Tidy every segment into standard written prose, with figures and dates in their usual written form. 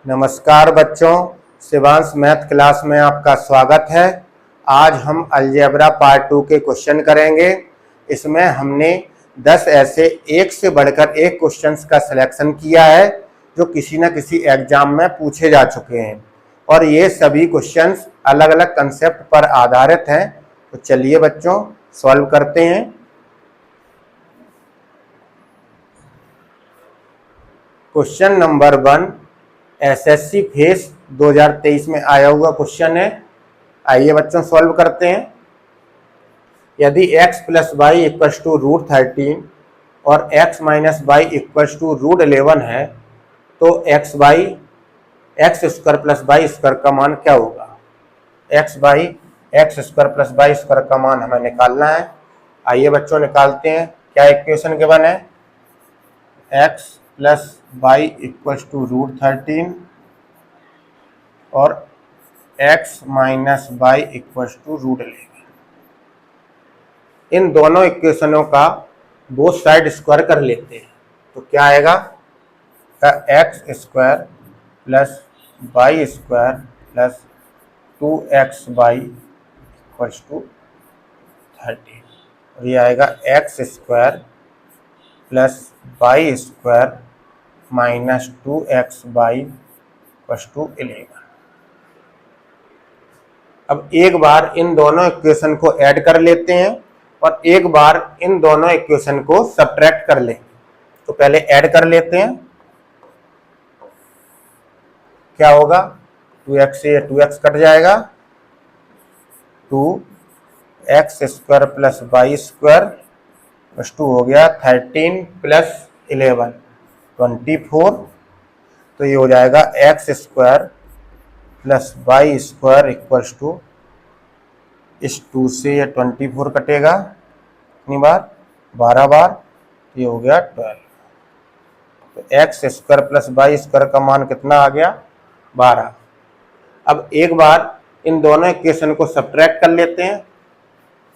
नमस्कार बच्चों, Shivansh math class में आपका स्वागत है। आज हम अलजेब्रा पार्ट 2 के क्वेश्चन करेंगे। इसमें हमने 10 ऐसे एक से बढ़कर एक क्वेश्चंस का सिलेक्शन किया है जो किसी न किसी एग्जाम में पूछे जा चुके हैं और ये सभी क्वेश्चंस अलग अलग कंसेप्ट पर आधारित हैं। तो चलिए बच्चों सॉल्व करते हैं। क्वेश्चन नंबर 1 एसएससी फेस 2023 में आया हुआ क्वेश्चन है। आइए बच्चों सॉल्व करते हैं। यदि x plus y equals to √13 और x minus y equals to √11 है तो x square plus y square का मान क्या होगा। X square plus y square का मान हमें निकालना है। आइए बच्चों निकालते हैं। क्या इक्वेशन गिवन है, x plus y equals to √13 और x minus y equals to √11। इन दोनों इक्वेशनों का बोथ साइड स्क्वायर कर लेते हैं तो क्या आएगा, x square plus y square plus 2xy equals to 13 और ये आएगा x square plus y square minus 2xy equals to 11। अब एक बार इन दोनों इक्वेशन को ऐड कर लेते हैं और एक बार इन दोनों इक्वेशन को सब्ट्रैक्ट कर लेंगे। तो पहले ऐड कर लेते हैं। क्या होगा, 2x से 2x कट जाएगा, 2x square plus y square plus 2 हो गया 13 प्लस 11 24। तो ये हो जाएगा x square plus y square equals to, इस 2 से ये 24 कटेगा कितनी बार, 12 बार, तो ये हो गया 12। तो x square plus y square का मान कितना आ गया, 12। अब एक बार इन दोनों इक्वेशन को सब्ट्रैक्ट कर लेते हैं।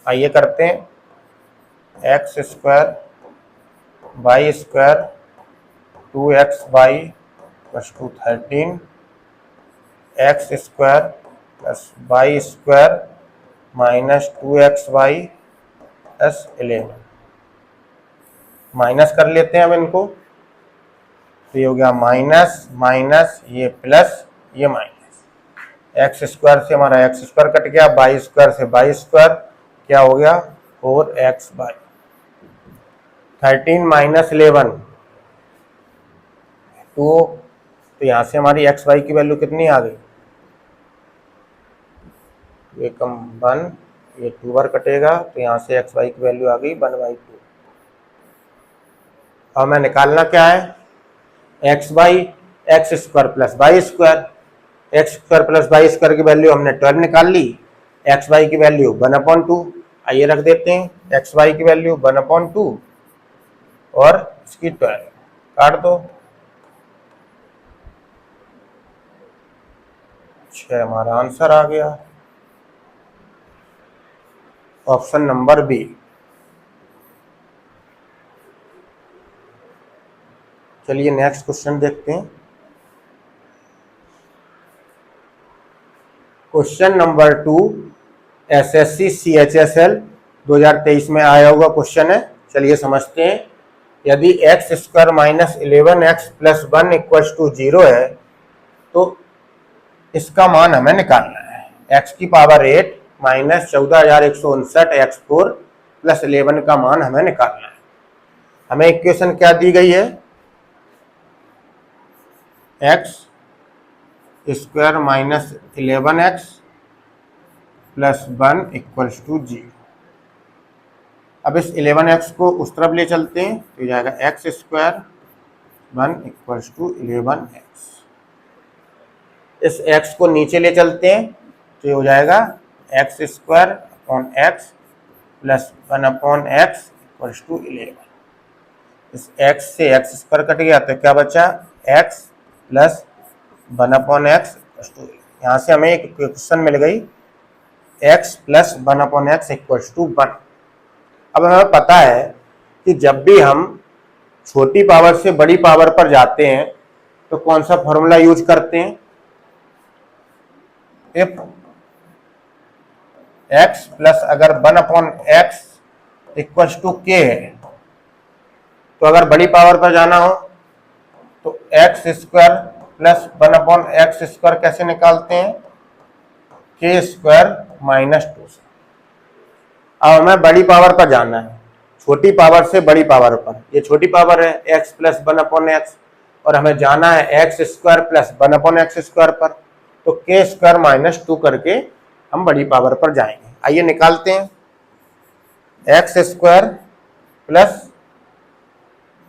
आइए करते हैं। X square y square 2xy plus 13 x square plus y square minus 2xy plus 11। Minus कर लेते हैं अब इनको। तो ये हो गया माइनस माइनस, ये प्लस ये माइनस। एक्स स्क्वायर से हमारा एक्स स्क्वायर कट गया, वाई स्क्वायर से वाई स्क्वायर, क्या हो गया 4xy। 13 माइनस 11 तो यहाँ से हमारी एक्स वाई की वैल्यू कितनी आ गई, ये कम 1, ये 2 बार कटेगा तो यहाँ से एक्स वाई की वैल्यू आ गई 1/2। अब हमें निकालना क्या है, x square plus y square. X square plus y square की वैल्यू हमने 12 निकाल ली, एक्स वाई की वैल्यू 1/2। आइए रख देते हैं, एक्स वाई की वैल्यू 1/2 और इसकी 12 काट दो, 6 हमारा आंसर आ गया, ऑप्शन नंबर बी। चलिए नेक्स्ट क्वेश्चन देखते हैं। क्वेश्चन नंबर 2 एसएससी CHSL 2023 में आया हुआ क्वेश्चन है। चलिए समझते हैं। यदि x square minus 11x plus 1 equals to 0 है तो इसका मान हमें निकालना है। x की पावर 8 माइनस 14,159 x4 प्लस 11 का मान हमें निकालना है। हमें इक्वेशन क्या दी गई है, x square minus 11x plus 1 equals to 0। अब इस 11x को उस तरफ ले चलते हैं तो जाएगा x square 1 equals to 11x। इस x को नीचे ले चलते हैं तो ये हो जाएगा x square upon x plus 1/x equals to 11। इस x से x स्क्वायर कट गया तो क्या बचा, x plus 1/x equals to. यहाँ से हमें एक इक्वेशन मिल गई, x plus 1/x equals to 1। अब हमें पता है कि जब भी हम छोटी पावर से बड़ी पावर पर जाते हैं तो कौन सा फॉर्मूला यूज करते हैं? इफ x प्लस अगर 1/x इक्वल्स टू k है, तो अगर बड़ी पावर पर जाना हो तो x square plus 1/x square कैसे निकालते हैं? k स्क्वायर माइनस 2 से। अब हमें बड़ी पावर पर जाना है, छोटी पावर से बड़ी पावर पर। ये छोटी पावर है x प्लस 1/x, और हमें जाना है x square plus 1/x square पर, तो k स्क्वायर माइनस 2 करके हम बड़ी पावर पर जाएंगे। आइए निकालते हैं। x square plus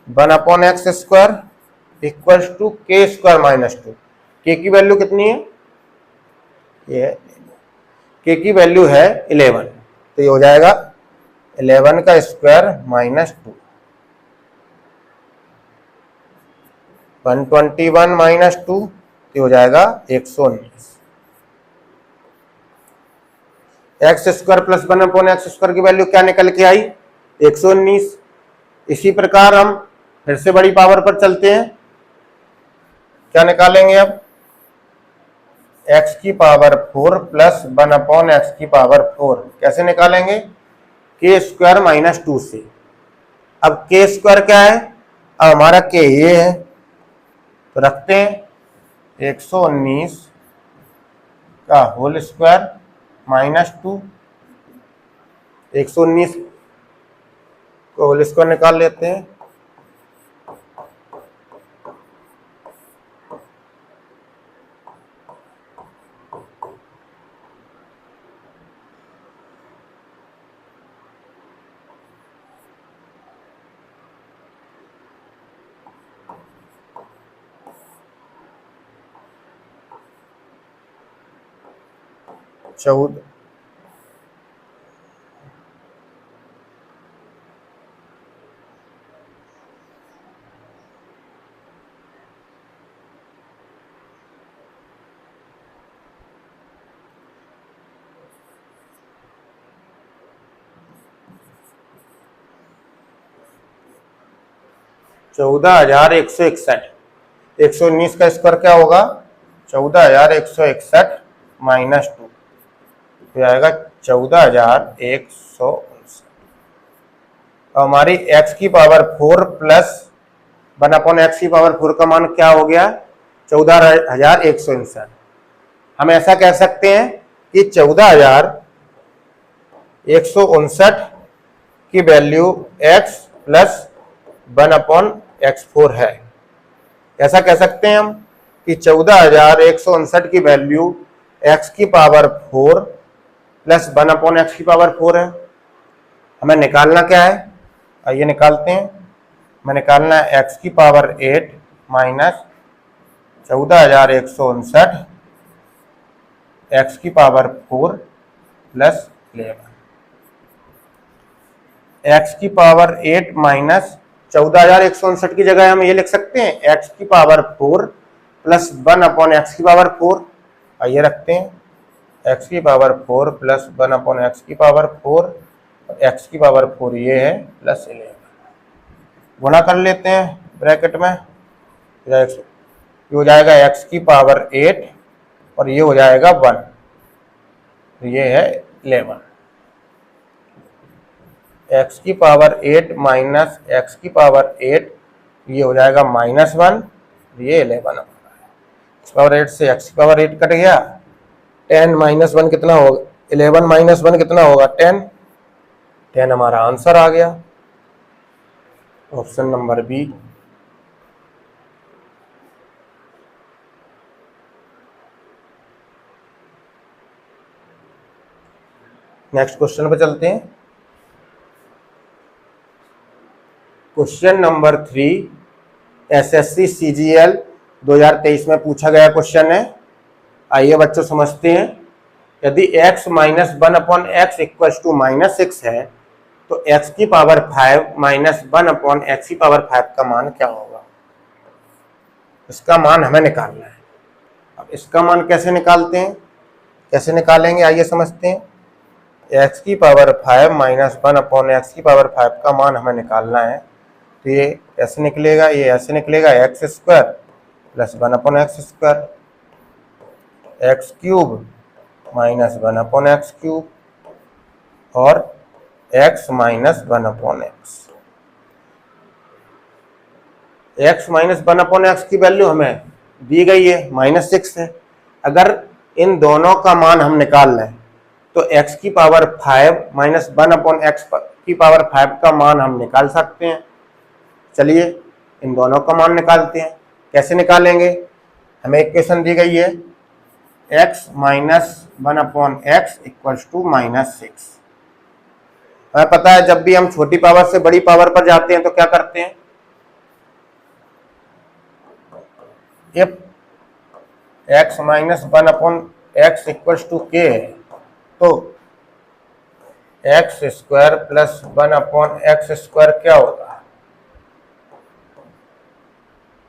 1/x square equals to k square minus 2। k की वैल्यू कितनी है? ये k की वैल्यू है 11, तो ये हो जाएगा 11 का स्क्वायर माइनस 2, 121 माइनस 2, ये हो जाएगा 119। X square plus 1/x square की वैल्यू क्या निकल के आई? 119। इसी प्रकार हम फिर से बड़ी पावर पर चलते हैं। क्या निकालेंगे अब? x की पावर 4 प्लस 1/x की पावर 4 कैसे निकालेंगे? k स्क्वायर माइनस 2 से। अब k स्क्वायर क्या है? अब हमारा k ये है, तो रखते हैं 119 का होल स्क्वायर माइनस 2। 119 को होल स्क्वायर निकाल लेते हैं। चौदह चौदह हजार 161। 119 का स्क्वायर क्या होगा? 14,161 माइनस 2, तो आएगा 14,159। हमारी x की पावर 4 प्लस 1/x की पावर 4 का मान क्या हो गया? 14,159। हम ऐसा कह सकते हैं कि 14,159 की वैल्यू x प्लस 1/x4 है। ऐसा कह सकते हैं हम कि 14,159 की वैल्यू x की पावर 4 प्लस 1/x की पावर 4 है। हमें निकालना क्या है? आइए निकालते हैं। हमें निकालना है x की पावर 8 माइनस 14,159 x की पावर 4 प्लस 11। x की पावर 8 माइनस 14,159 की जगह हम ये लिख सकते हैं x की पावर 4 प्लस 1/x की पावर 4। आइए रखते हैं x की पावर 4 प्लस 1/x की पावर 4, x की पावर 4 ये है प्लस 11। गुणा कर लेते हैं ब्रैकेट में, ये हो जाएगा x की पावर 8 और ये हो जाएगा 1, तो ये है 11। x की पावर 8 माइनस x की पावर 8 ये हो जाएगा -1, ये 11 x पावर 8 से x की पावर 8 कट गया। 10 माइनस 1 कितना होगा? 11 माइनस 1 कितना होगा? 10। 10 हमारा आंसर आ गया, option number B. Next question पे चलते हैं। क्वेश्चन नंबर 3 एसएससी सीजीएल 2023 में पूछा गया क्वेश्चन है। आइए बच्चों समझते हैं। यदि x minus 1/x equals to -6 है, तो x की पावर 5 माइनस 1/x की पावर 5 का मान क्या होगा? इसका मान हमें निकालना है। अब इसका मान कैसे निकालते हैं? कैसे निकालेंगे आइए समझते हैं। x की पावर 5 माइनस 1/x की पावर 5 का मान हमें निकालना है। तो ये ऐसे निकलेगा, ये ऐसे निकलेगा x square plus 1/x², x³ minus 1/x³ और x minus 1/x। x minus 1/x की वैल्यू हमें दी गई है -6 है। अगर इन दोनों का मान हम निकाल लें तो x की पावर 5 माइनस 1/x की पावर 5 का मान हम निकाल सकते हैं। चलिए इन दोनों का मान निकालते हैं। कैसे निकालेंगे? हमें इक्वेशन दी गई है x minus 1/x equals to -6। हमें पता है जब भी हम छोटी पावर से बड़ी पावर पर जाते हैं तो क्या करते हैं, if x minus 1/x equals to k तो x² प्लस 1/x² क्या होगा?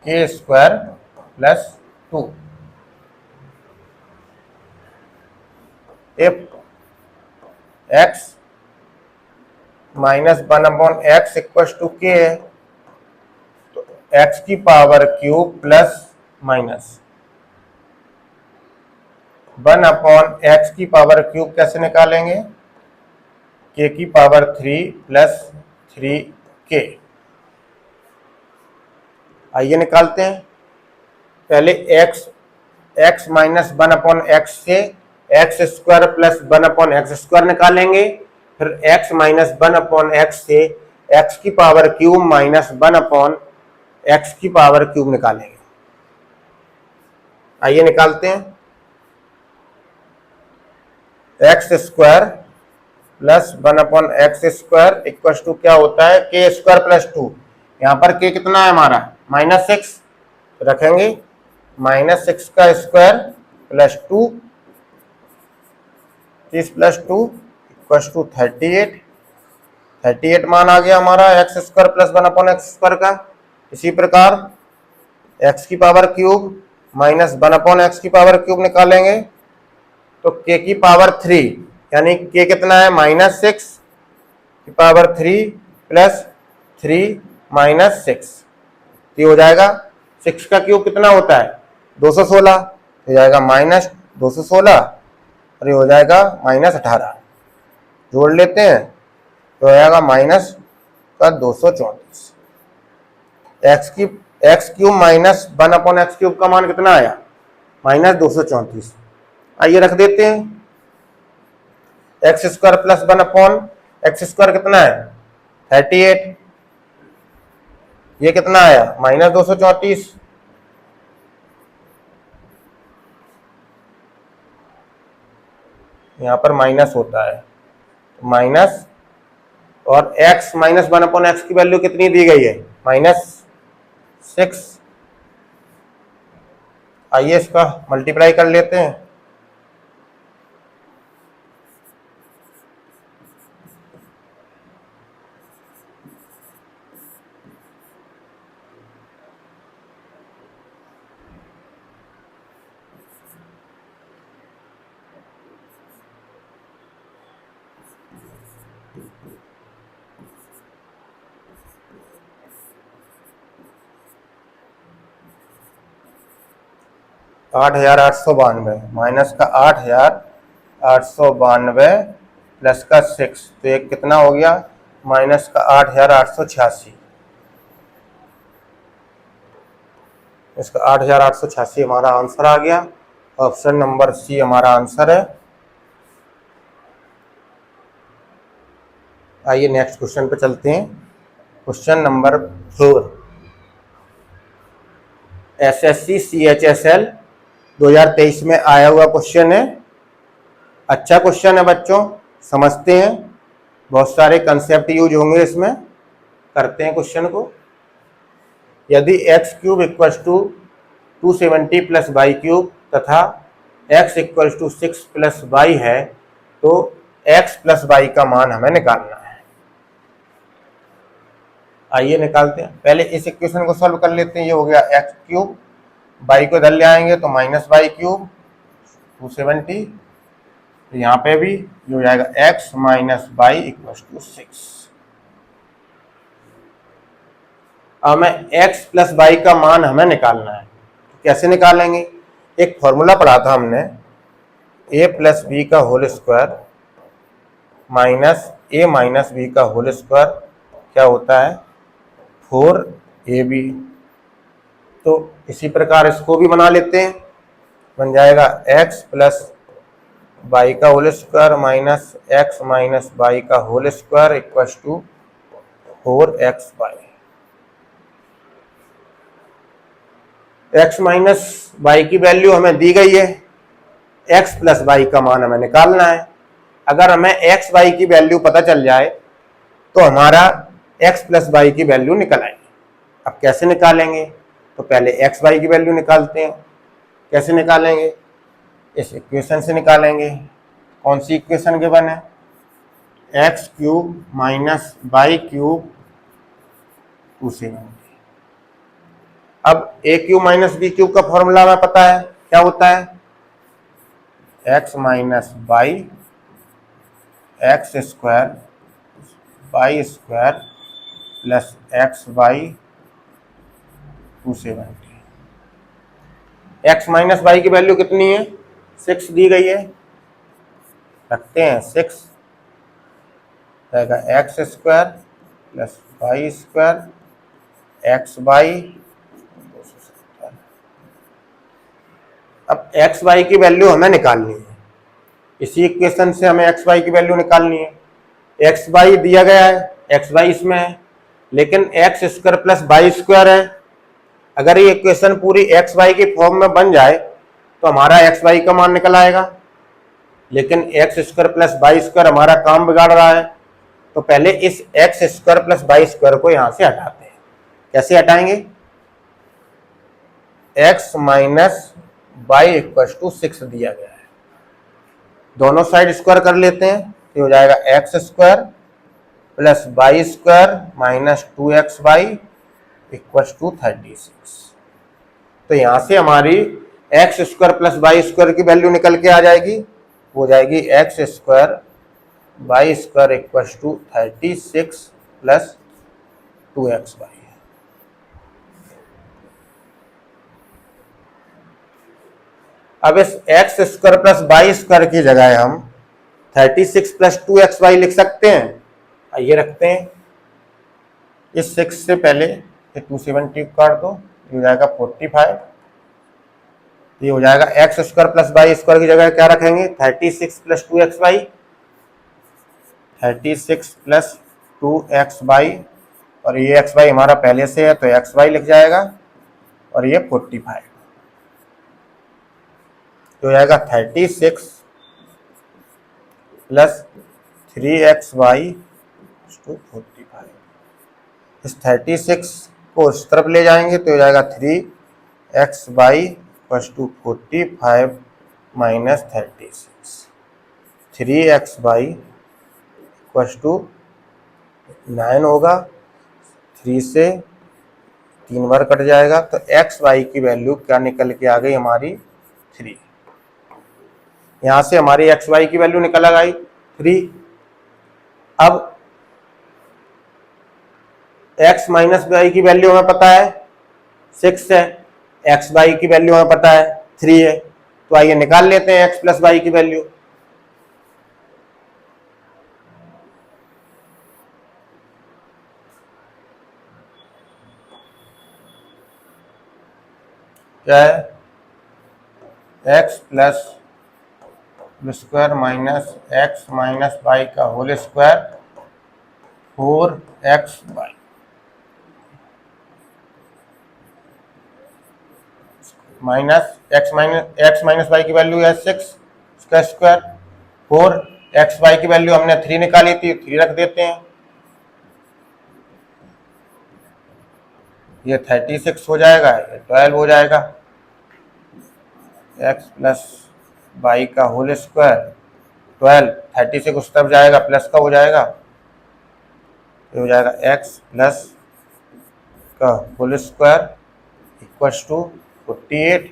k² plus 2। If x minus 1/x equals to k तो x की power cube plus minus 1/x की पावर क्यूब कैसे निकालेंगे? k की पावर 3 प्लस 3k। आइए निकालते हैं। पहले x माइनस 1/x से x² प्लस 1/x² निकालेंगे, फिर x माइनस 1/x से x की पावर क्यूब माइनस 1/x की पावर क्यूब निकालेंगे। आइए निकालते हैं। x² plus 1/x² equal to क्या होता है? k² plus 2। यहाँ पर k कितना है हमारा? -6 रखेंगे। -6 का स्क्वायर प्लस 2, 30 प्लस 2 इक्वल टू 38। 38 मान आ गया हमारा x² प्लस 1/x² का। इसी प्रकार x की पावर क्यूब माइनस 1/x की पावर क्यूब निकालेंगे तो k की पावर 3 यानी k कितना है? -6 की पावर 3 प्लस 3 -6 ये हो जाएगा। 6 का क्यूब कितना होता है? 216 हो जाएगा -216 और ये हो जाएगा -18। जोड़ लेते हैं तो हो जाएगा -234। x³ माइनस 1/x³ का मान कितना आया? -234। आइए रख देते हैं। x² प्लस 1/x² कितना है? 38। ये कितना आया? -234। यहां पर माइनस होता है, माइनस, और x माइनस 1/x की वैल्यू कितनी दी गई है? -6। आइए इसका मल्टीप्लाई कर लेते हैं। $8,892 माइनस का 8,892 प्लस का 6 तो ये कितना हो गया? माइनस का 8,886। इसका 8,886 हमारा आंसर आ गया। ऑप्शन नंबर सी हमारा आंसर है। आइए नेक्स्ट क्वेश्चन पे चलते हैं। क्वेश्चन नंबर 4 SSC CHSL 2023 में आया हुआ क्वेश्चन है। अच्छा क्वेश्चन है बच्चों, समझते हैं। बहुत सारे कंसेप्ट यूज होंगे इसमें। करते हैं क्वेश्चन को। यदि x³ equals to 270 plus y³ तथा x equals to 6 plus y है तो x प्लस y का मान हमें निकालना है। आइए निकालते हैं। पहले इस इक्वेशन को सॉल्व कर लेते हैं। ये हो गया x³, y को इधर ले आएंगे तो -y³ 270, तो यहाँ पे भी ये हो जाएगा x minus y equals to 6। अब हमें x प्लस y का मान हमें निकालना है। कैसे निकालेंगे? एक फॉर्मूला पढ़ा था हमने, a प्लस बी का whole square minus a minus b का होल स्क्वायर क्या होता है? 4ab। तो इसी प्रकार इसको भी बना लेते हैं, बन जाएगा x प्लस वाई का whole square minus x minus y का whole square equal to 4xy। x minus y की वैल्यू हमें दी गई है, x प्लस वाई का मान हमें निकालना है। अगर हमें x वाई की वैल्यू पता चल जाए तो हमारा x प्लस वाई की वैल्यू निकल आएगी। अब कैसे निकालेंगे? तो पहले x वाई की वैल्यू निकालते हैं। कैसे निकालेंगे? इस इक्वेशन से निकालेंगे। कौन सी इक्वेशन गिवन है? X cube minus y cube 270। अब a cube minus b cube का फॉर्मूला हमें पता है, क्या होता है? X minus y x square y square plus x y 270। X minus y की वैल्यू कितनी है? 6 दी गई है, रखते हैं 6, रहेगा x square plus y square x y 270। अब एक्स वाई की वैल्यू हमें निकालनी है, इसी इक्वेशन से हमें एक्स वाई की वैल्यू निकालनी है। एक्स वाई दिया गया है, एक्स वाई इसमें है, लेकिन x square plus y square है। अगर ये इक्वेशन पूरी एक्स वाई की फॉर्म में बन जाए तो हमारा एक्स वाई का मान निकल आएगा, लेकिन x square plus y square हमारा काम बिगाड़ रहा है। तो पहले इस x square plus y square को यहां से हटाते हैं। कैसे हटाएंगे? X minus y equal to 6 दिया गया है, दोनों साइड स्क्वायर कर लेते हैं, तो हो जाएगा x square plus y square minus 2xy equal to 36। तो यहां से हमारी x square plus y square की वैल्यू निकल के आ जाएगी, हो जाएगी x square y square equal to 36 plus 2xy। अब इस x square plus y square की जगह हम 36 प्लस 2xy लिख सकते हैं। आइए रखते हैं, इस 6 से पहले 270 काट दो, ये हो जाएगा 45। ये हो जाएगा x square plus y square की जगह क्या रखेंगे? 36 प्लस 2xy, 36 प्लस 2xy, और ये xy हमारा पहले से है तो xy लिख जाएगा, और ये 45। तो हो जाएगा 36 प्लस 3xy टू 45। इस 36 को इस तरफ ले जाएंगे तो हो जाएगा 3xy plus to 45 minus 36। 3xy equal to 9 होगा, 3 से 3 बार कट जाएगा, तो xy की वैल्यू क्या निकल के आ गई हमारी? 3। यहां से हमारी xy की वैल्यू निकल आ गई 3। अब x माइनस वाई की वैल्यू हमें पता है 6 है, एक्स वाई की वैल्यू हमें पता है 3 है, तो आइए निकाल लेते हैं x प्लस वाई की वैल्यू। क्या है? x plus square minus x minus y का whole square 4xy minus x minus y की वैल्यू है 6 इसका स्क्वायर, 4xy की वैल्यू हमने 3 निकाली थी, 3 रख देते हैं, ये 36 हो जाएगा, ये 12 हो जाएगा। एक्स प्लस वाई का होल स्क्वायर 12, 36 उस तरफ जाएगा प्लस का हो जाएगा, ये हो जाएगा एक्स प्लस का whole square equal to 48।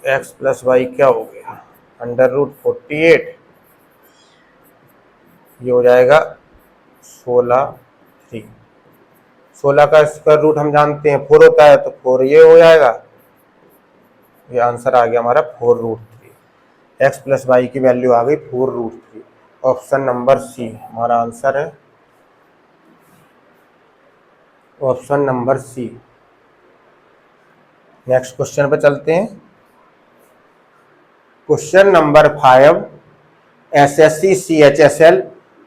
X plus y क्या हो गया? अंडर रूट 48, ये हो जाएगा 16 3 16 का स्क्वायर रूट हम जानते हैं 4 होता है, तो 4 ये हो जाएगा। ये आंसर आ गया हमारा 4√3। एक्स प्लस वाई की वैल्यू आ गई 4√3। ऑप्शन नंबर सी हमारा आंसर है, option number C. Next question पे चलते हैं। क्वेश्चन नंबर 5 एसएससी CHSL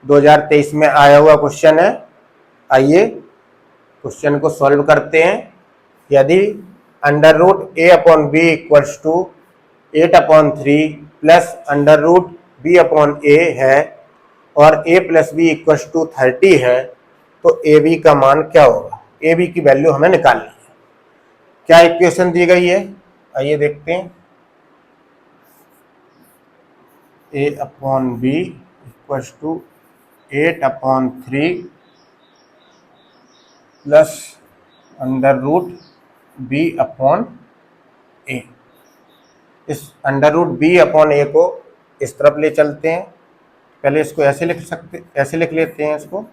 2023 में आया हुआ क्वेश्चन है। आइए क्वेश्चन को सॉल्व करते हैं। यदि √a/b equals to 8/3 plus √b/a है और a plus b equals to 30 है, तो ab का मान क्या होगा? ab की वैल्यू हमें निकालनी है। क्या इक्वेशन दी गई है, आइए देखते हैं। a/b equals to 8/3 plus √b/a। इस √b/a को इस तरफ ले चलते हैं। पहले इसको ऐसे लिख लेते हैं इसको।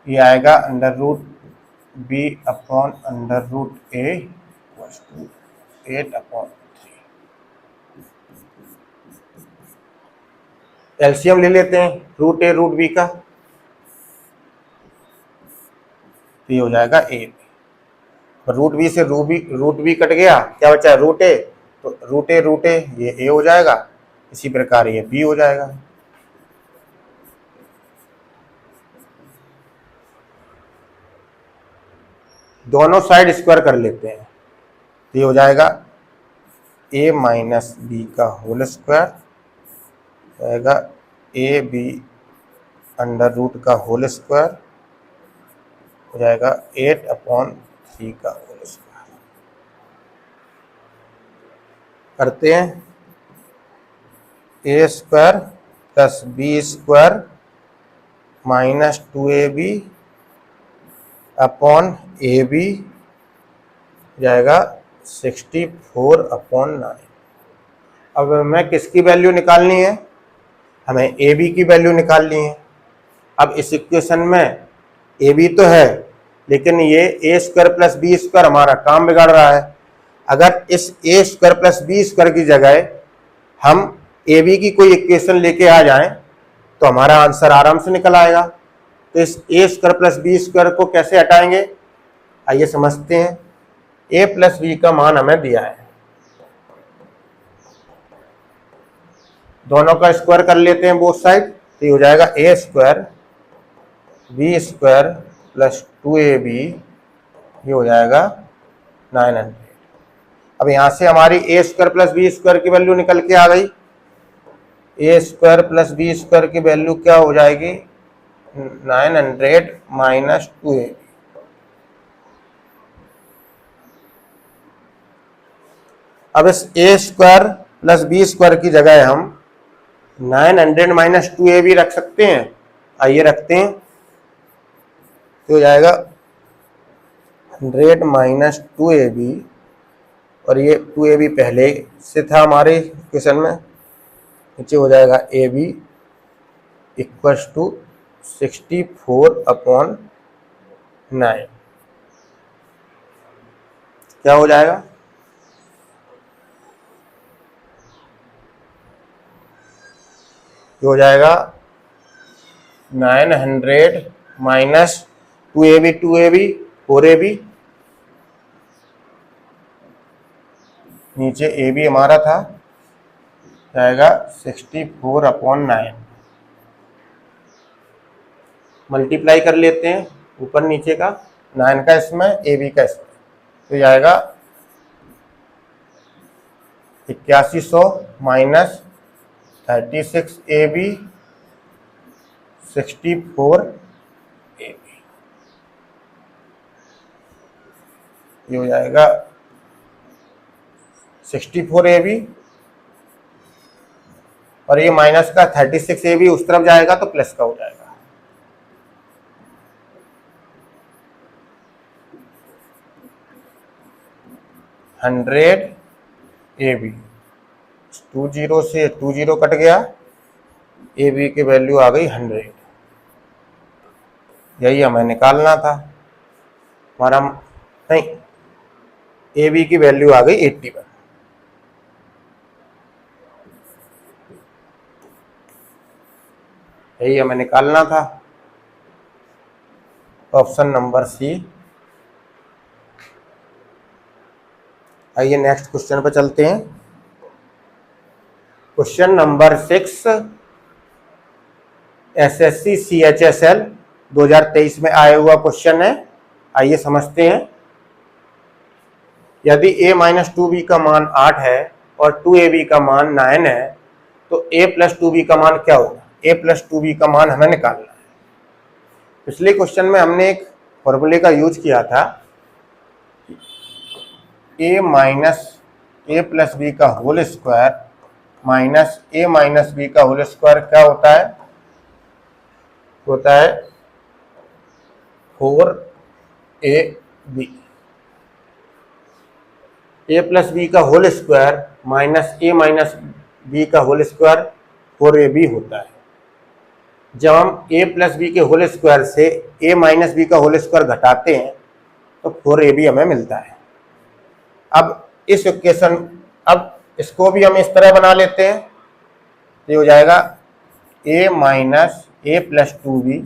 ये आएगा √b/√a इक्वल्स टू 8/3। एलसीएम ले लेते हैं √a √b का, तो ये हो जाएगा a। √b से √b कट गया, क्या बचा? √a, तो √a ये a हो जाएगा। इसी प्रकार ये b हो जाएगा। दोनों साइड स्क्वायर कर लेते हैं, तो ये हो जाएगा a माइनस बी का होल स्क्वायर जाएगा ab √√ का होल स्क्वायर हो जाएगा 8/3 का होल स्क्वायर। करते हैं a square plus b square minus 2ab upon ab जाएगा 64/9। अब हमें किसकी वैल्यू निकालनी है? हमें ab की वैल्यू निकालनी है। अब इस इक्वेशन में ab तो है, लेकिन ये a square plus b square हमारा काम बिगाड़ रहा है। अगर इस a square plus b square की जगह हम ab की कोई इक्वेशन लेके आ जाएं, तो हमारा आंसर आराम से निकल आएगा। तो इस a square plus b square को कैसे हटाएंगे, आइए समझते हैं। a प्लस b का मान हमें दिया है, दोनों का स्क्वायर कर लेते हैं बोथ साइड, तो ये हो जाएगा a square b square plus 2ab, ये हो जाएगा 900। अब यहां से हमारी a square plus b square की वैल्यू निकल के आ गई। a square plus b square की वैल्यू क्या हो जाएगी? 900 माइनस 2ab। अब इस a square plus b square की जगह हम 900 माइनस 2ab रख सकते हैं। आइए रखते हैं, तो हो जाएगा 100 माइनस 2ab, और ये 2ab पहले से था हमारे इक्वेशन में। नीचे हो जाएगा ab इक्वल्स टू 64/9। क्या हो जाएगा? ये हो जाएगा 900 माइनस 2ab 4ab, नीचे ab हमारा था, जाएगा 64/9। मल्टीप्लाई कर लेते हैं ऊपर नीचे का, 9 का इसमें ab का इसमें, तो जाएगा 8100 माइनस 36ab 64ab, ये हो जाएगा 64ab, और ये माइनस का 36ab उस तरफ जाएगा तो प्लस का हो जाएगा। हंड्रेड ab, 20 से 20 कट गया, ab की वैल्यू आ गई 100। यही हमें निकालना था। हमारा नहीं, ए बी की वैल्यू आ गई 81। यही हमें निकालना था, ऑप्शन नंबर सी। आइए नेक्स्ट क्वेश्चन पर चलते हैं। क्वेश्चन नंबर 6 एसएससी CHSL 2023 में आया हुआ क्वेश्चन है। आइए समझते हैं। यदि a माइनस 2b का मान 8 है और 2ab का मान 9 है तो a प्लस 2b का मान क्या होगा? a प्लस 2b का मान हमें निकालना है। पिछले क्वेश्चन में हमने एक फॉर्मूले का यूज किया था, a minus a plus b का whole square minus a minus b का होल स्क्वायर क्या होता है? होता है 4ab। a प्लस बी का whole square minus a minus b का होल स्क्वायर 4ab होता है। जब हम a प्लस बी के होल स्क्वायर से a माइनस बी का होल स्क्वायर घटाते हैं तो 4ab हमें मिलता है। अब इस इक्वेशन, अब इसको भी हम इस तरह बना लेते हैं, तो ये हो जाएगा a minus a plus 2b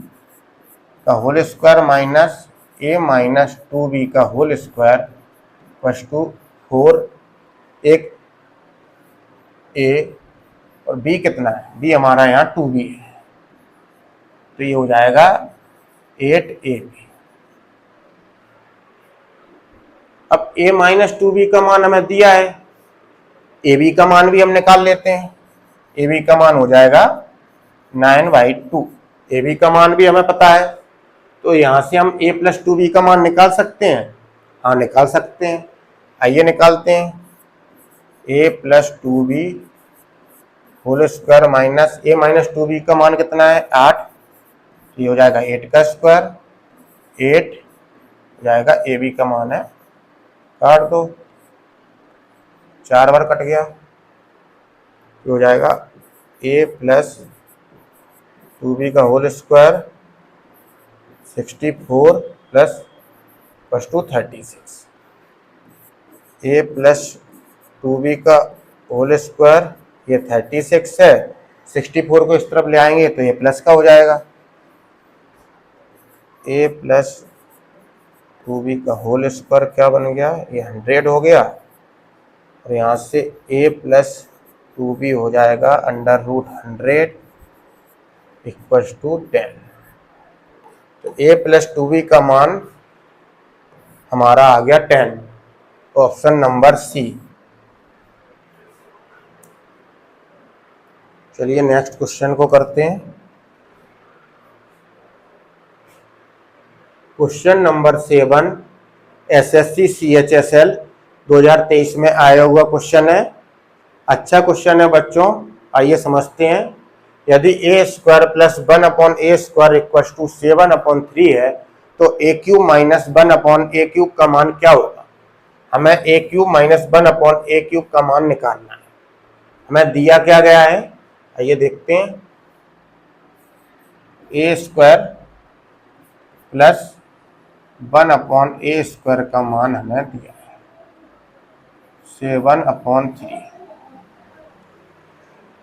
का whole square minus a minus 2b का होल स्क्वायर प्लस 4। एक a और b कितना है? b हमारा यहाँ 2b है, तो ये हो जाएगा 8ab। अब a माइनस 2b का मान हमें दिया है, ab का मान भी हम निकाल लेते हैं। ab का मान हो जाएगा 9/2। ab का मान भी हमें पता है, तो यहां से हम a प्लस 2b का मान निकाल सकते हैं। हाँ, निकाल सकते हैं। आइए निकालते हैं। a plus 2b whole square minus a minus 2b का मान कितना है? 8। ये हो जाएगा 8 का स्क्वायर, 8 हो जाएगा। ab का मान है, काट दो, 4 बार कट गया। ये हो जाएगा a प्लस 2b का whole square 64 plus 36। a plus 2b का होल स्क्वायर ये 36 है, 64 को इस तरफ ले आएंगे तो ये प्लस का हो जाएगा। a प्लस 2b का होल स्क्वायर क्या बन गया? ये 100 हो गया, और यहाँ से a प्लस 2b हो जाएगा √100 इक्वल्स टू 10। तो a प्लस 2b का मान हमारा आ गया 10, ऑप्शन नंबर सी। चलिए नेक्स्ट क्वेश्चन को करते हैं। क्वेश्चन नंबर 7 एसएससी CHSL 2023 में आया हुआ क्वेश्चन है। अच्छा क्वेश्चन है बच्चों, आइए समझते हैं। यदि a square plus 1/a square equal to 7/3 है तो a cube minus 1/a cube का मान क्या होगा? हमें a cube minus 1/a cube का मान निकालना है। हमें दिया क्या गया है? आइए देखते हैं। a square plus 1/a square का मान हमें दिया है 7/3।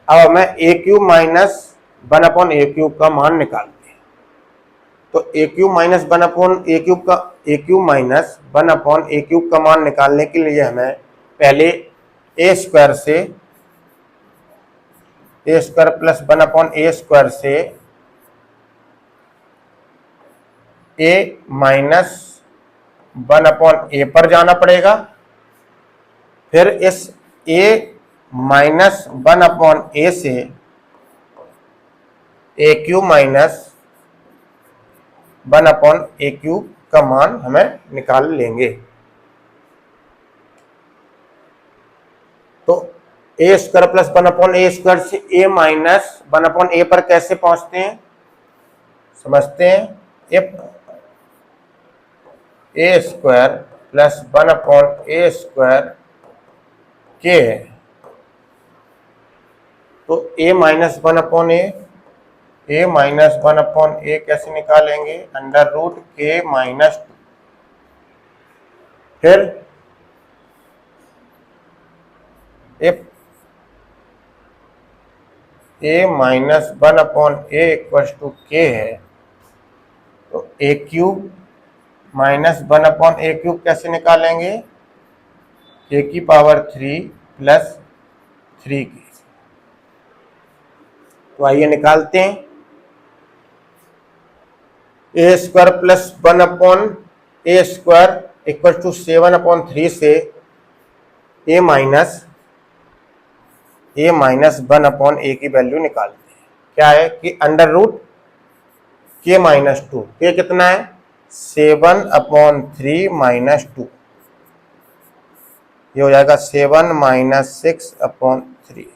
अब हमें a cube minus 1/a cube का मान निकालते हैं। तो a cube minus 1/a cube का a cube minus 1/a cube का मान निकालने के लिए हमें पहले a स्क्वायर से a square plus 1/a square से a माइनस 1/a पर जाना पड़ेगा। फिर इस a माइनस 1/a से a cube minus 1/a cube का मान हमें निकाल लेंगे। तो a square plus 1/a square से a माइनस 1/a पर कैसे पहुंचते हैं, समझते हैं। If a square plus 1/a square के है तो a minus 1/a, a minus 1/a कैसे निकालेंगे? √k - 2। फिर if a minus 1/a equals to k है तो a cube minus 1/a cube कैसे निकालेंगे? k की पावर 3 प्लस 3k। तो आइए निकालते हैं। a square plus 1/a square equal to 7/3 से a माइनस 1/a की वैल्यू निकालते हैं। क्या है कि under root k minus 2, k कितना है? 7/3 माइनस 2, ये हो जाएगा 7 माइनस 6/3,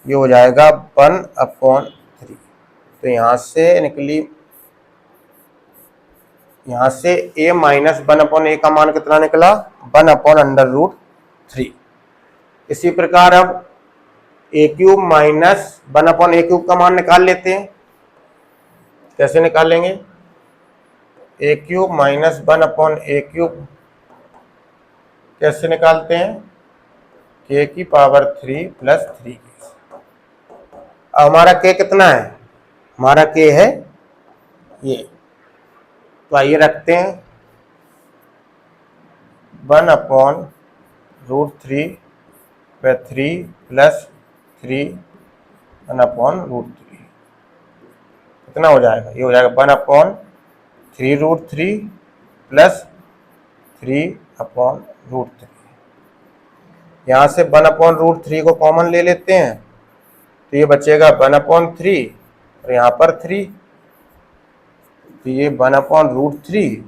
ये हो जाएगा 1/3। तो यहां से निकली, यहां से a माइनस 1/a का मान कितना निकला? 1/√3। इसी प्रकार अब a cube minus 1/a cube का मान निकाल लेते हैं। कैसे निकालेंगे? a cube minus 1/a cube कैसे निकालते हैं? k की पावर 3 प्लस 3k। अब हमारा k कितना है? हमारा k है ये। तो आइए रखते हैं 1/√3 पे 3 प्लस 3 1/√3 कितना हो जाएगा? ये हो जाएगा 1/3√3 प्लस 3/√3। यहाँ से 1/√3 को कॉमन ले लेते हैं तो ये बचेगा 1/3 और यहाँ पर 3, तो ये 1/√3,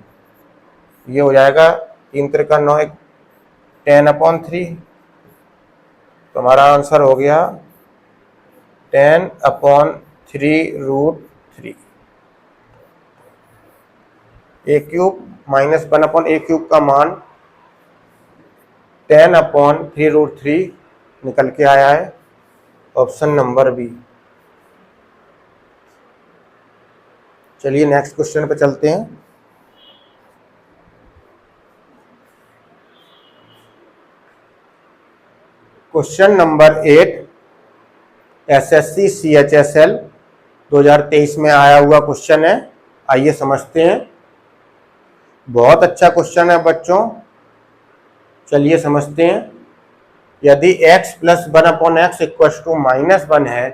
ये हो जाएगा 3 त्रिका 9, 10/3। तो हमारा आंसर हो गया 10/3√3। a cube minus 1/a cube का मान 10/3√3 निकल के आया है। Option number B. चलिए नेक्स्ट क्वेश्चन पे चलते हैं। क्वेश्चन नंबर 8 एसएससी CHSL 2023 में आया हुआ क्वेश्चन है। आइए समझते हैं। बहुत अच्छा क्वेश्चन है बच्चों, चलिए समझते हैं। यदि x plus 1/x equal to -1 है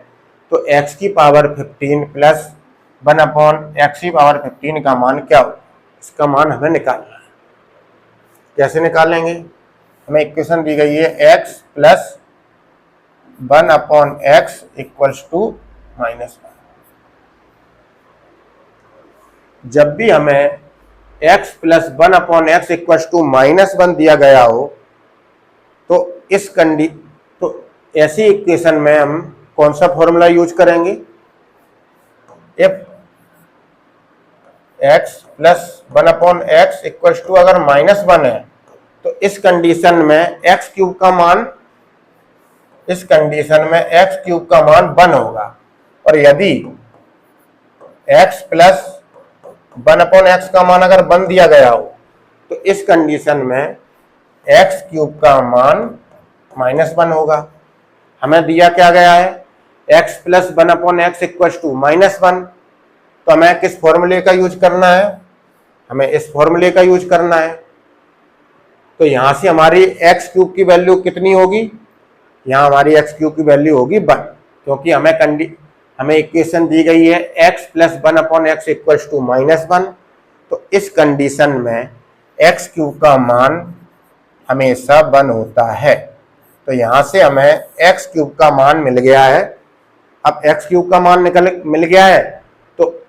तो x की पावर 15 प्लस 1/x की पावर 15 का मान क्या हो? इसका मान हमें निकालना है। कैसे निकालेंगे? हमें इक्वेशन दी गई है x plus 1/x equals to -1। जब भी हमें x plus 1/x equals to -1 दिया गया हो तो तो ऐसी इक्वेशन में हम कौन सा फॉर्मूला यूज करेंगे? If x plus 1/x equals to अगर -1 है तो इस कंडीशन में x क्यूब का मान, इस कंडीशन में x क्यूब का मान 1 होगा। और यदि x प्लस 1/x का मान अगर 1 दिया गया हो तो इस कंडीशन में x क्यूब का मान -1 होगा। हमें दिया क्या गया है? x plus 1/x equals to -1। तो हमें किस फॉर्मूले का यूज करना है? हमें इस फॉर्मूले का यूज करना है। तो यहां से हमारी x क्यूब की वैल्यू कितनी होगी? यहां हमारी x क्यूब की वैल्यू होगी 1, क्योंकि हमें इक्वेशन दी गई है x plus 1/x equals to -1। तो इस कंडीशन में x क्यूब का मान हमेशा 1 होता है। तो यहां से हमें x क्यूब का मान मिल गया है। अब x क्यूब का मान मिल गया है तो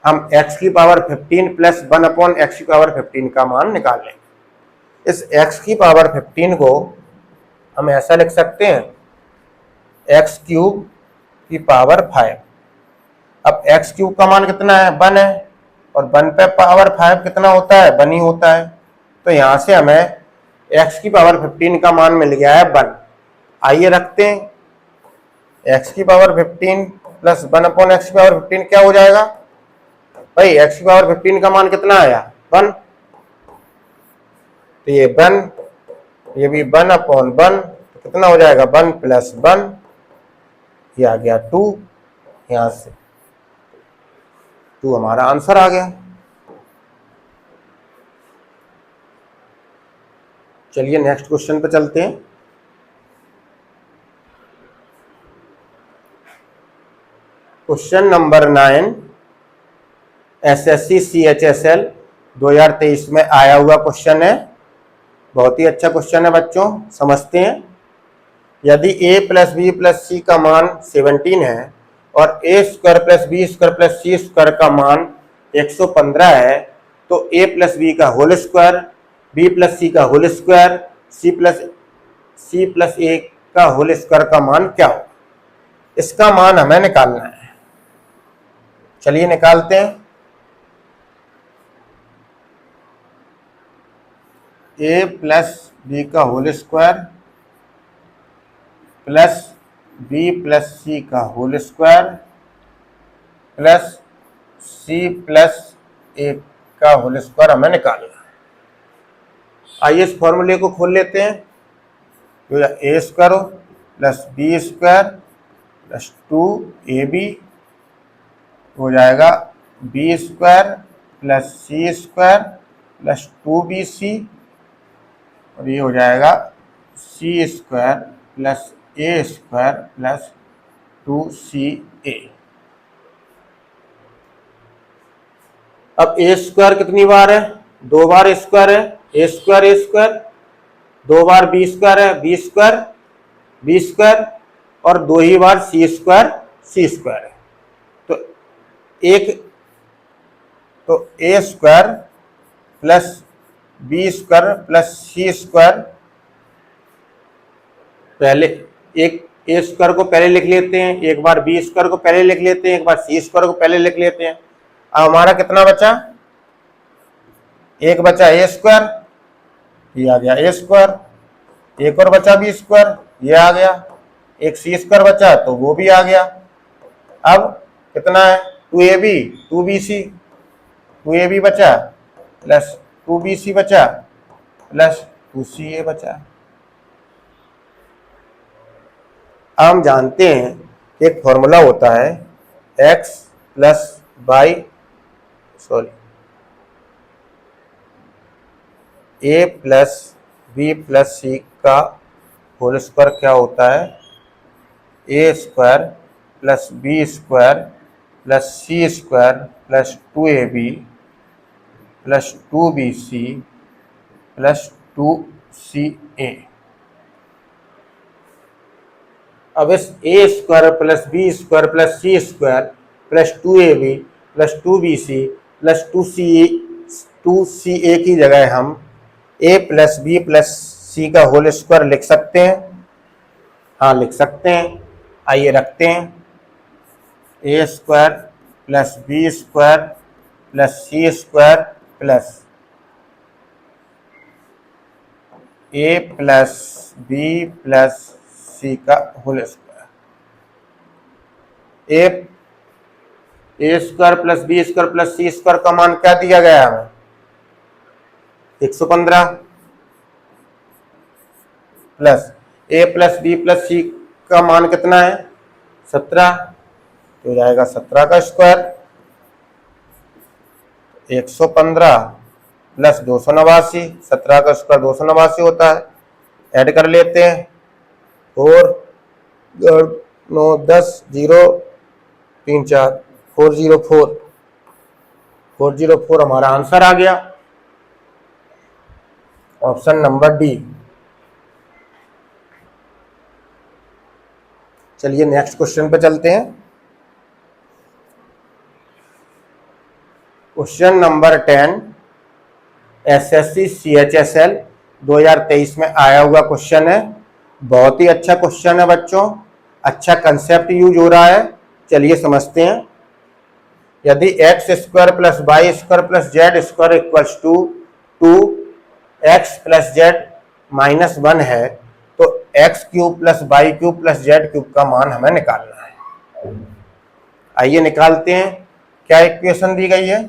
हम x की पावर 15 प्लस 1/x की पावर 15 का मान निकाल लेंगे। इस x की पावर 15 को हम ऐसा लिख सकते हैं x क्यूब की पावर 5। अब x क्यूब का मान कितना है? 1 है, और 1 पे पावर 5 कितना होता है? 1 ही होता है। तो यहां से हमें x की पावर 15 का मान मिल गया है 1। आइए रखते हैं x की पावर 15 प्लस 1/x की पावर 15 क्या हो जाएगा? भाई x की पावर 15 का मान कितना आया? 1। तो ये 1, ये भी 1/1, तो कितना हो जाएगा 1 + 1, ये आ गया 2, यहां से 2 हमारा आंसर आ गया। चलिए नेक्स्ट क्वेश्चन पे चलते हैं। क्वेश्चन नंबर 9 SSC CHSL 2023 में आया हुआ क्वेश्चन है। बहुत ही अच्छा क्वेश्चन है बच्चों, समझते हैं। यदि a + b + c का मान 17 है और a² + b² + c² का मान 115 है, तो a + b का होल स्क्वायर, b + c का होल स्क्वायर, c + a का होल स्क्वायर का मान क्या हो? इसका मान हमें निकालना है। चलिए निकालते हैं। a + b का whole square plus b + c का whole square plus c + a का होल स्क्वायर हमें निकालना है। आइए इस फॉर्मूले को खोल लेते हैं। तो a² + b² + 2ab हो जाएगा b² + c² + 2bc, और ये हो जाएगा c² + a² + 2ca। अब a² कितनी बार है? 2 बार स्क्वायर है, a², 2 बार b² है, b² और 2 ही बार c² है। तो a² + b² + c², पहले एक a² को पहले लिख लेते हैं, एक बार b² को पहले लिख लेते हैं, एक बार c² को पहले लिख लेते हैं। अब हमारा कितना बचा? एक बचा a², ये आ गया a², एक और बचा b², ये आ गया, एक c² बचा तो वो भी आ गया। अब कितना है? 2ab 2bc, 2ab बचा प्लस 2bc बचा प्लस 2ca बचा। अब हम जानते हैं कि एक फॉर्मूला होता है a + b + c का होल स्क्वायर क्या होता है? a² + b² + c² + 2ab + 2bc + 2ca। अब इस a² + b² + c² + 2ab + 2bc + 2ca की जगह हम a + b + c का होल स्क्वायर लिख सकते हैं। हाँ लिख सकते हैं। आइए रखते हैं। a² + b² + c² plus a + b + c का whole square. a² + b² + c² का मान क्या दिया गया हमें? 115 प्लस a + b + c का मान कितना है? 17, तो हो जाएगा 17 का स्क्वायर। 115 प्लस 289, 17 का स्क्वायर 289 होता है। ऐड कर लेते हैं। 4 9 10 0 3 4 404, 404 हमारा आंसर आ गया, ऑप्शन नंबर डी। चलिए नेक्स्ट क्वेश्चन पे चलते हैं। क्वेश्चन नंबर 10 SSC CHSL 2023 में आया हुआ क्वेश्चन है। बहुत ही अच्छा क्वेश्चन है बच्चों, अच्छा कंसेप्ट यूज हो रहा है। चलिए समझते हैं। यदि x² + y² + z² = 2x + z - 1 है, तो x³ + y³ + z³ का मान हमें निकालना है। आइए निकालते हैं। क्या इक्वेशन दी गई है?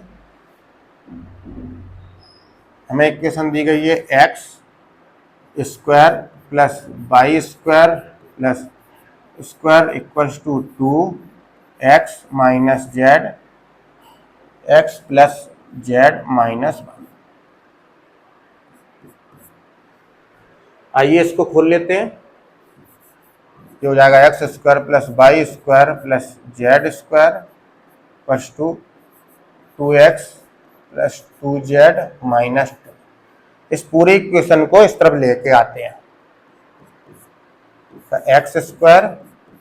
हमें इक्वेशन दी गई है x square plus y square plus square equals to 2x minus z x plus z minus 1। आइए इसको खोल लेते हैं। ये हो जाएगा x square plus y square plus z square plus 2x plus 2z minus 2। इस पूरे इक्वेशन को इस तरफ लेके आते हैं। तो x square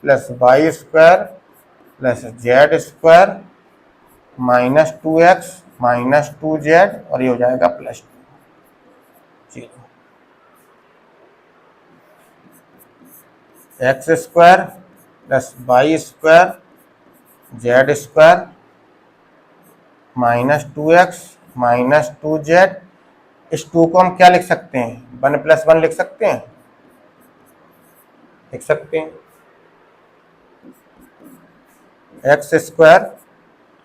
plus y square plus z square minus 2x minus 2z और ये हो जाएगा plus 2 0। X square plus y square z square minus 2x minus 2z। इस 2 को हम क्या लिख सकते हैं? 1 प्लस 1 लिख सकते हैं, लिख सकते हैं। एक्स स्क्वायर,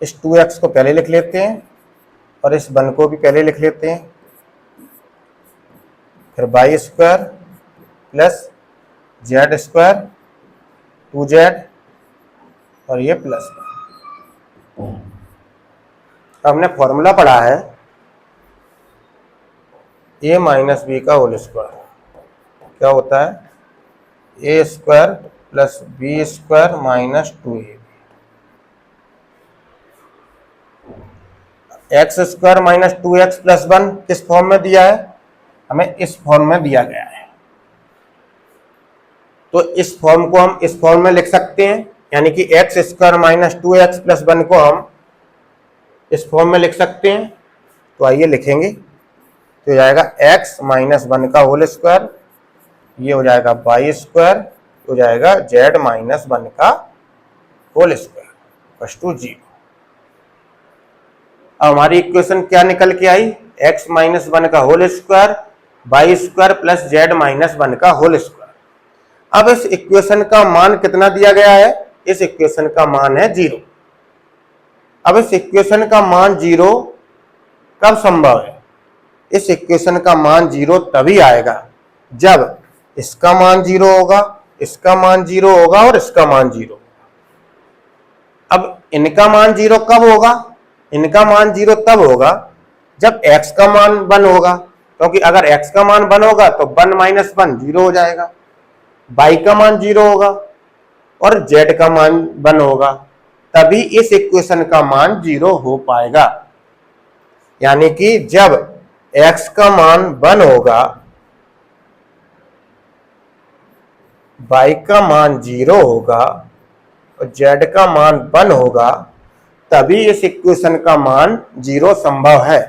इस 2x को पहले लिख लेते हैं और इस 1 को भी पहले लिख लेते हैं। फिर y square plus z square 2z और ये प्लस 1। हमने फॉर्मूला पढ़ा है a माइनस बी का होल स्क्वायर। क्या होता है? A square plus b square minus 2ab। X square minus 2x plus 1 किस फॉर्म में दिया है? हमें इस फॉर्म में दिया गया है। तो इस फॉर्म को हम इस फॉर्म में लिख सकते हैं, यानी कि x square minus 2x plus 1 को हम इस फॉर्म में लिख सकते हैं। तो आइए लिखेंगे। तो हो जाएगा x माइनस 1 का होल स्क्वायर, ये हो जाएगा वाई स्क्वायर, हो जाएगा z माइनस 1 का होल स्क्वायर प्लस 2 0। अब हमारी इक्वेशन क्या निकल के आई? x माइनस 1 का whole square y square plus z minus 1 का होल स्क्वायर। अब इस इक्वेशन का मान कितना दिया गया है? इस इक्वेशन का मान है 0। अब इस इक्वेशन का मान 0 कब संभव है? इस इक्वेशन का मान 0 तभी आएगा जब इसका मान 0 होगा, इसका मान 0 होगा और इसका मान 0 होगा। अब इनका मान 0 कब होगा? इनका मान 0 तब होगा जब x का मान 1 होगा, क्योंकि अगर x का मान 1 होगा तो 1 माइनस 1 0 हो जाएगा। y का मान 0 होगा और z का मान 1 होगा, तभी इस इक्वेशन का मान 0 हो पाएगा। यानी कि जब x का मान 1 होगा, y का मान 0 होगा और z का मान 1 होगा, तभी इस इक्वेशन का मान 0 संभव है।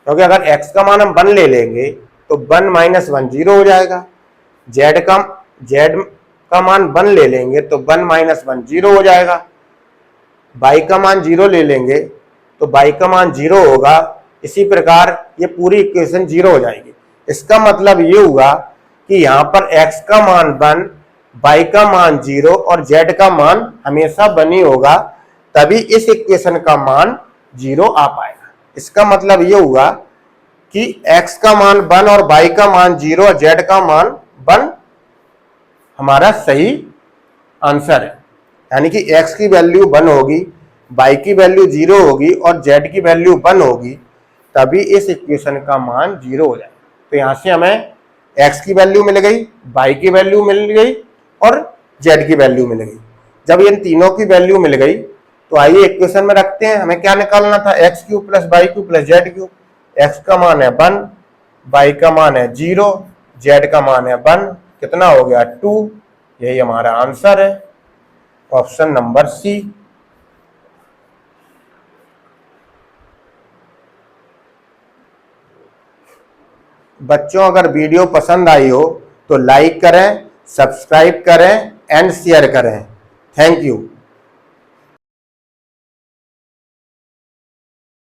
क्योंकि अगर x का मान हम 1 ले लेंगे तो 1 माइनस 1 0 हो जाएगा। z का मान 1 ले लेंगे तो 1 माइनस 1 0 हो जाएगा। y का मान 0 ले लेंगे तो y का मान 0 होगा। इसी प्रकार ये पूरी इक्वेशन 0 हो जाएगी। इसका मतलब ये हुआ कि यहाँ पर x का मान 1, y का मान 0 और z का मान हमेशा 1 ही होगा, तभी इस इक्वेशन का मान 0 आ पाएगा। इसका मतलब ये हुआ कि x का मान 1 और y का मान 0 और z का मान 1 हमारा सही आंसर है। यानी कि x की वैल्यू 1 होगी, y की वैल्यू 0 होगी और z की वैल्यू 1 होगी, तभी इस इक्वेशन का मान 0 हो जाएगा। तो यहां से हमें x की वैल्यू मिल गई, y की वैल्यू मिल गई और z की वैल्यू मिल गई। जब इन तीनों की वैल्यू मिल गई तो आइए इक्वेशन में रखते हैं। हमें क्या निकालना था? X cube plus y cube plus z cube. X का मान है 1, वाई का मान है 0, जेड का मान है 1, कितना हो गया 2। यही हमारा आंसर है, ऑप्शन नंबर सी। बच्चों, अगर वीडियो पसंद आई हो तो लाइक करें, सब्सक्राइब करें एंड शेयर करें। Thank you.